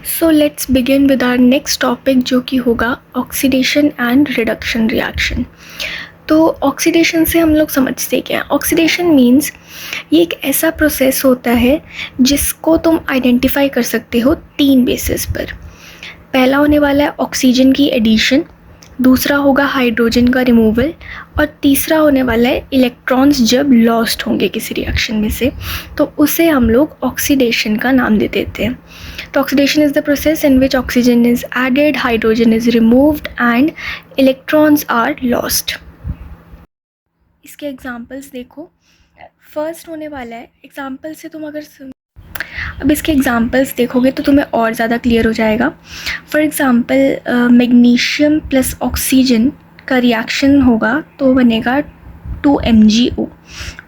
So let's begin with our next topic जो कि होगा ऑक्सीडेशन एंड रिडक्शन रिएक्शन। तो ऑक्सीडेशन से हम लोग समझते क्या है। ऑक्सीडेशन मीन्स ये एक ऐसा प्रोसेस होता है जिसको तुम आइडेंटिफाई कर सकते हो 3 बेसिस पर। पहला होने वाला है ऑक्सीजन की एडिशन, दूसरा होगा हाइड्रोजन का रिमूवल और तीसरा होने वाला है इलेक्ट्रॉन्स जब लॉस्ट होंगे किसी रिएक्शन में से, तो उसे हम लोग ऑक्सीडेशन का नाम दे देते हैं। तो oxidation is the process in which oxygen is added, hydrogen is removed and electrons are lost. इसके एग्जांपल्स देखो। फर्स्ट होने वाला है एग्जांपल से तुम अब इसके एग्जांपल्स देखोगे तो तुम्हें और ज़्यादा क्लियर हो जाएगा। For example magnesium plus oxygen का रिएक्शन होगा तो बनेगा 2MgO।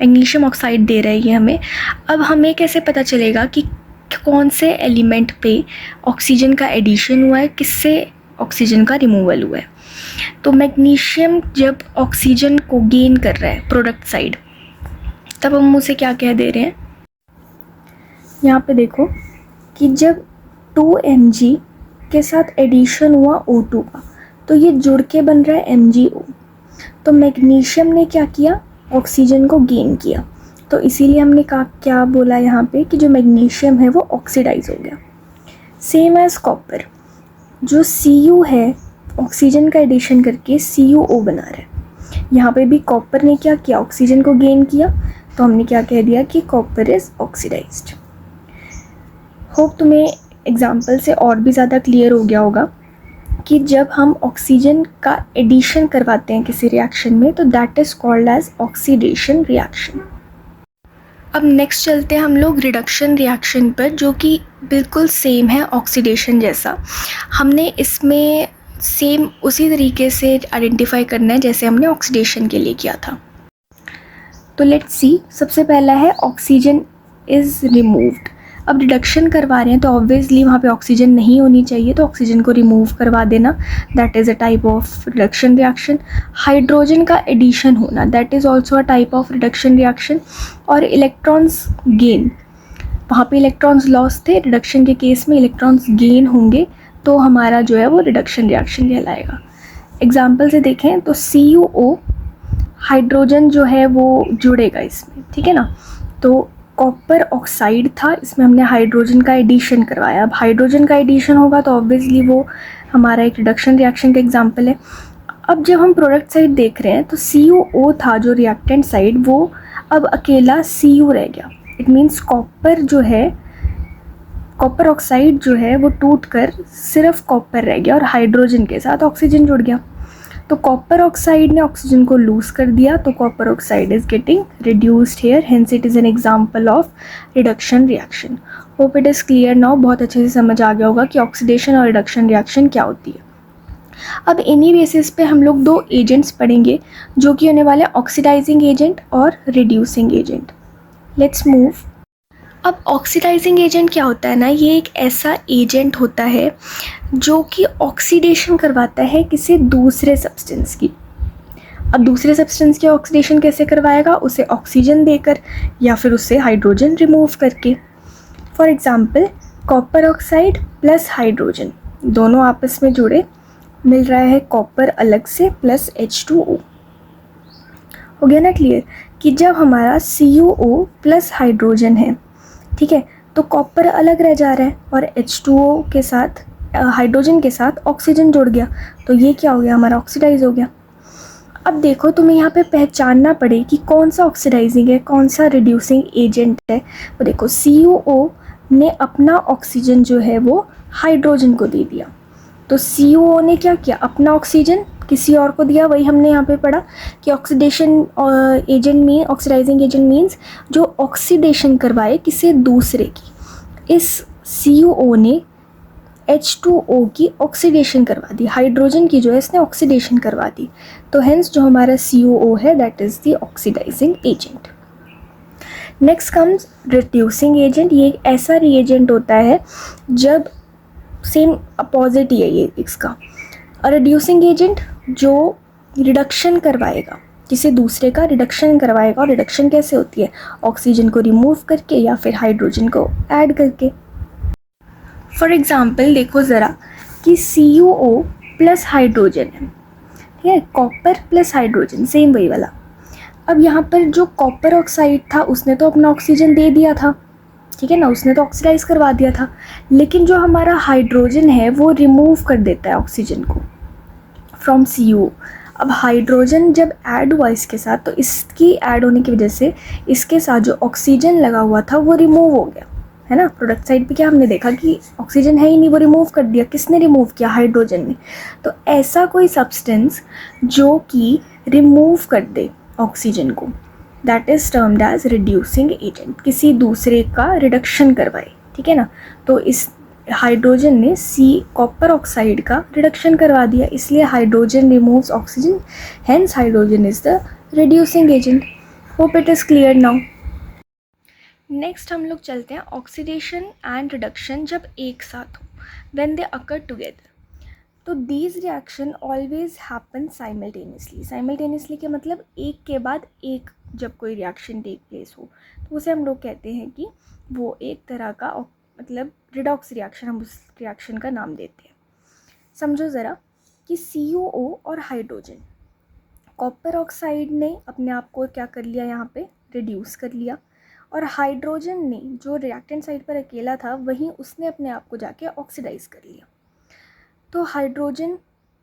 मैग्नीशियम ऑक्साइड दे रही है हमें। अब हमें कैसे पता चलेगा कि कौन से एलिमेंट पे ऑक्सीजन का एडिशन हुआ है, किससे ऑक्सीजन का रिमूवल हुआ है। तो मैग्नीशियम जब ऑक्सीजन को गेन कर रहा है प्रोडक्ट साइड, तब हम उसे क्या कह दे रहे हैं। यहाँ पे देखो कि जब 2Mg के साथ एडिशन हुआ O2 का तो ये जुड़ के बन रहा है MgO। तो मैग्नीशियम ने क्या किया, ऑक्सीजन को गेन किया, तो इसीलिए हमने कहा क्या बोला यहाँ पे कि जो मैग्नीशियम है वो ऑक्सीडाइज हो गया। सेम एज कॉपर, जो Cu है ऑक्सीजन का एडिशन करके CuO बना रहा है। यहाँ पे भी कॉपर ने क्या किया, ऑक्सीजन को गेन किया, तो हमने क्या कह दिया कि कॉपर इज ऑक्सीडाइज्ड। होप तुम्हें एग्जाम्पल से और भी ज़्यादा क्लियर हो गया होगा कि जब हम ऑक्सीजन का एडिशन करवाते हैं किसी रिएक्शन में तो that is called as oxidation reaction. अब नेक्स्ट चलते हैं हम लोग रिडक्शन रिएक्शन पर, जो कि बिल्कुल सेम है ऑक्सीडेशन जैसा। हमने इसमें सेम उसी तरीके से आइडेंटिफाई करना है जैसे हमने ऑक्सीडेशन के लिए किया था। तो लेट्स सी, सबसे पहला है ऑक्सीजन इज़ रिमूव्ड। अब रिडक्शन करवा रहे हैं तो ऑब्वियसली वहाँ पे ऑक्सीजन नहीं होनी चाहिए, तो ऑक्सीजन को रिमूव करवा देना, that is a type of reduction reaction. Hydrogen का एडिशन होना, that is also a type of reduction reaction. और इलेक्ट्रॉन्स गेन, वहाँ पे इलेक्ट्रॉन्स लॉस थे, रिडक्शन के केस में इलेक्ट्रॉन्स गेन होंगे तो हमारा जो है वो रिडक्शन रिएक्शन कहलाएगा। एग्जाम्पल से देखें तो CuO, हाइड्रोजन जो है वो जुड़ेगा इसमें, ठीक है ना। तो कॉपर ऑक्साइड था, इसमें हमने हाइड्रोजन का एडिशन करवाया। अब हाइड्रोजन का एडिशन होगा तो ऑब्वियसली वो हमारा एक रिडक्शन रिएक्शन का एग्जांपल है। अब जब हम प्रोडक्ट साइड देख रहे हैं तो CuO था जो रिएक्टेंट साइड, वो अब अकेला Cu रह गया। इट मीन्स कॉपर जो है, कॉपर ऑक्साइड जो है वो टूट कर सिर्फ कॉपर रह गया और हाइड्रोजन के साथ ऑक्सीजन जुड़ गया। तो कॉपर ऑक्साइड ने ऑक्सीजन को लूज कर दिया, तो copper oxide is getting reduced here, hence it is an example of reduction reaction. Hope it is clear now. बहुत अच्छे से समझ आ गया होगा कि ऑक्सीडेशन और रिडक्शन रिएक्शन क्या होती है। अब इन्हीं बेसिस पे हम लोग 2 एजेंट्स पढ़ेंगे जो कि होने वाले ऑक्सीडाइजिंग एजेंट और रिड्यूसिंग एजेंट। Let's move. अब ऑक्सीडाइजिंग एजेंट क्या होता है ना, ये एक ऐसा एजेंट होता है जो कि ऑक्सीडेशन करवाता है किसी दूसरे सब्सटेंस की। अब दूसरे सब्सटेंस की ऑक्सीडेशन कैसे करवाएगा, उसे ऑक्सीजन देकर या फिर उससे हाइड्रोजन रिमूव करके। For example copper oxide plus hydrogen दोनों आपस में जुड़े, मिल रहा है कॉपर अलग से प्लस H2O। हो गया ना क्लियर कि जब हमारा CuO प्लस हाइड्रोजन है, ठीक है, तो कॉपर अलग रह जा रहा है और H2O के साथ हाइड्रोजन के साथ ऑक्सीजन जुड़ गया, तो ये क्या हो गया, हमारा ऑक्सीडाइज हो गया। अब देखो तुम्हें यहाँ पे पहचानना पड़े कि कौन सा ऑक्सीडाइजिंग है, कौन सा रिड्यूसिंग एजेंट है। वो देखो CuO ने अपना ऑक्सीजन जो है वो हाइड्रोजन को दे दिया, तो CuO ने क्या किया, अपना ऑक्सीजन किसी और को दिया। वही हमने यहाँ पे पढ़ा कि ऑक्सीडेशन एजेंट में ऑक्सीडाइजिंग एजेंट मीन्स जो ऑक्सीडेशन करवाए किसी दूसरे की। इस CuO ने H2O की ऑक्सीडेशन करवा दी, हाइड्रोजन की जो है इसने ऑक्सीडेशन करवा दी, तो हेंस जो हमारा CuO है that is the oxidising agent. Next comes reducing agent. ये एक ऐसा रिएजेंट होता है जब सेम अपोजिट ही है ये इसका। और रिड्यूसिंग एजेंट जो रिडक्शन करवाएगा, किसी दूसरे का रिडक्शन करवाएगा। और रिडक्शन कैसे होती है, ऑक्सीजन को रिमूव करके या फिर हाइड्रोजन को ऐड करके। फॉर एग्ज़ाम्पल देखो ज़रा कि CuO प्लस हाइड्रोजन है, ठीक है, कॉपर प्लस हाइड्रोजन, सेम वही वाला। अब यहाँ पर जो कॉपर ऑक्साइड था उसने तो अपना ऑक्सीजन दे दिया था, ठीक है ना, उसने तो ऑक्सीडाइज करवा दिया था, लेकिन जो हमारा हाइड्रोजन है वो रिमूव कर देता है ऑक्सीजन को फ्रॉम CuO। अब हाइड्रोजन जब ऐड हुआ इसके साथ, तो इसकी ऐड होने की वजह से इसके साथ जो ऑक्सीजन लगा हुआ था वो रिमूव हो गया, है ना। प्रोडक्ट साइड पे क्या हमने देखा कि ऑक्सीजन है ही नहीं, वो रिमूव कर दिया। किसने रिमूव किया? हाइड्रोजन ने। तो ऐसा कोई सब्सटेंस जो कि रिमूव कर दे ऑक्सीजन को, that is termed as reducing agent, किसी दूसरे का रिडक्शन करवाए, ठीक है ना। तो इस हाइड्रोजन ने कॉपर ऑक्साइड का रिडक्शन करवा दिया, इसलिए hydrogen removes oxygen, hence hydrogen is the reducing agent. Hope it is clear now. Next हम लोग चलते हैं ऑक्सीडेशन एंड रिडक्शन जब एक साथ हो, व्हेन दे अकर टुगेदर। तो these reaction always happen simultaneously. Simultaneously के मतलब एक के बाद एक जब कोई रिएक्शन टेक प्लेस हो, तो उसे हम लोग कहते हैं कि वो एक तरह का मतलब रिडॉक्स रिएक्शन, हम उस रिएक्शन का नाम देते हैं। समझो ज़रा कि CuO और हाइड्रोजन, कॉपर ऑक्साइड ने अपने आप को क्या कर लिया, यहाँ पे रिड्यूस कर लिया, और हाइड्रोजन ने जो रिएक्टेंट साइड पर अकेला था वहीं उसने अपने आप को जाके ऑक्सीडाइज कर लिया। तो hydrogen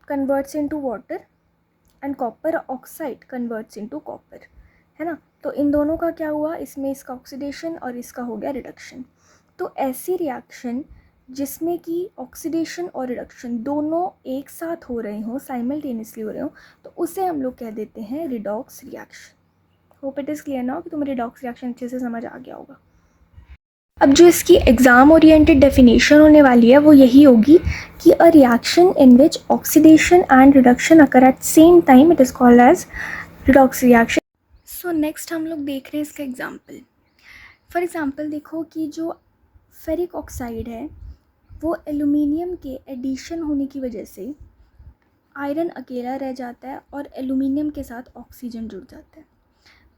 converts into water and copper oxide converts into copper, है ना। तो इन दोनों का क्या हुआ, इसमें इसका ऑक्सीडेशन और इसका हो गया रिडक्शन। तो ऐसी रिएक्शन जिसमें कि ऑक्सीडेशन और रिडक्शन दोनों एक साथ हो रहे हों, साइमल्टेनियसली हो रहे हों, तो उसे हम लोग कह देते हैं redox reaction. Hope it is clear ना कि तुम्हें रिडॉक्स रिएक्शन अच्छे से समझ आ गया होगा। अब जो इसकी एग्ज़ाम ओरिएंटेड डेफिनेशन होने वाली है वो यही होगी कि a reaction in which oxidation and reduction occur at same time, it is called as redox reaction. So next हम लोग देख रहे हैं इसका एग्जाम्पल। फॉर एग्ज़ाम्पल देखो कि जो फेरिक ऑक्साइड है वो एल्यूमिनियम के एडिशन होने की वजह से आयरन अकेला रह जाता है और एल्यूमिनियम के साथ ऑक्सीजन जुड़ जाता है।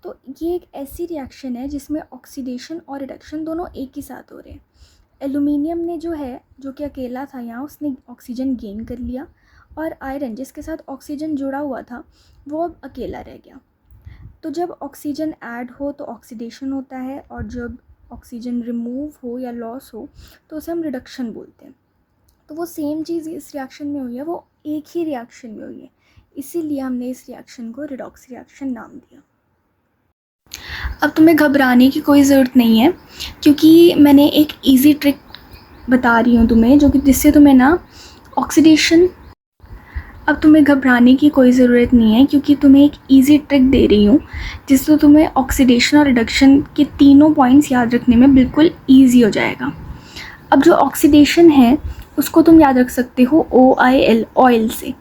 तो ये एक ऐसी रिएक्शन है जिसमें ऑक्सीडेशन और रिडक्शन दोनों एक ही साथ हो रहे हैं। एल्यूमिनियम ने जो है, जो कि अकेला था यहाँ, उसने ऑक्सीजन गेन कर लिया, और आयरन जिसके साथ ऑक्सीजन जुड़ा हुआ था वो अब अकेला रह गया। तो जब ऑक्सीजन ऐड हो तो ऑक्सीडेशन होता है, और जब ऑक्सीजन रिमूव हो या लॉस हो तो उसे हम रिडक्शन बोलते हैं। तो वो सेम चीज़ इस रिएक्शन में हुई है, वो एक ही रिएक्शन में हुई है, इसीलिए हमने इस रिएक्शन को रिडॉक्स रिएक्शन नाम दिया। अब तुम्हें घबराने की कोई ज़रूरत नहीं है, क्योंकि मैंने एक इजी ट्रिक बता रही हूँ तुम्हें, जो कि जिससे तुम्हें ना ऑक्सीडेशन, अब तुम्हें घबराने की कोई ज़रूरत नहीं है, क्योंकि तुम्हें एक इजी ट्रिक दे रही हूँ जिससे तुम्हें ऑक्सीडेशन और रिडक्शन के तीनों पॉइंट्स याद रखने में बिल्कुल ईजी हो जाएगा। अब जो ऑक्सीडेशन है उसको तुम याद रख सकते हो OIL, ऑयल से।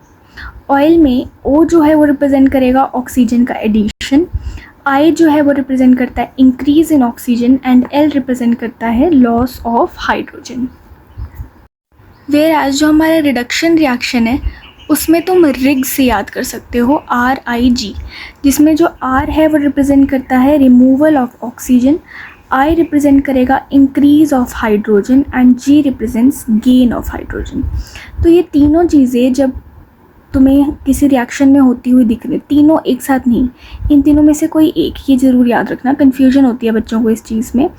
ऑयल में O जो है वो रिप्रेजेंट करेगा ऑक्सीजन का एडिशन, I जो है वो रिप्रेजेंट करता है increase in oxygen, and L represent करता है loss of hydrogen. Whereas जो हमारा रिडक्शन रिएक्शन है उसमें तुम रिग से याद कर सकते हो, RIG, जिसमें जो R है वो रिप्रेजेंट करता है removal of oxygen, I represent करेगा increase of hydrogen, and G represents gain of hydrogen. तो ये तीनों चीज़ें जब तुम्हें किसी रिएक्शन में होती हुई दिख रही, तीनों एक साथ नहीं, इन तीनों में से कोई एक, ये ज़रूर याद रखना, कन्फ्यूजन होती है बच्चों को इस चीज़ में।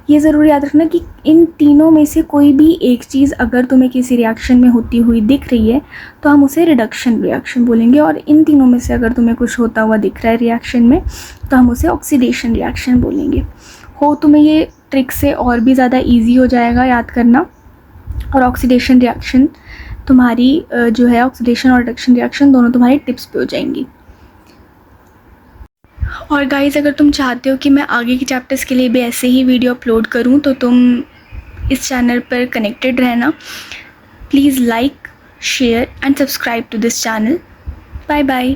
ये ज़रूर याद रखना कि इन तीनों में से कोई भी एक चीज़ अगर तुम्हें किसी रिएक्शन में होती हुई दिख रही है तो हम उसे रिडक्शन रिएक्शन बोलेंगे, और इन तीनों में से अगर तुम्हें कुछ होता हुआ दिख रहा है रिएक्शन में तो हम उसे ऑक्सीडेशन रिएक्शन बोलेंगे। हो तुम्हें ये ट्रिक से और भी ज़्यादा ईजी हो जाएगा याद करना, और ऑक्सीडेशन रिएक्शन तुम्हारी जो है, ऑक्सीडेशन और रिडक्शन रिएक्शन दोनों तुम्हारी टिप्स पे हो जाएंगी। और गाइस, अगर तुम चाहते हो कि मैं आगे के चैप्टर्स के लिए भी ऐसे ही वीडियो अपलोड करूं तो तुम इस चैनल पर कनेक्टेड रहना। Please like, share and subscribe to this channel. Bye bye.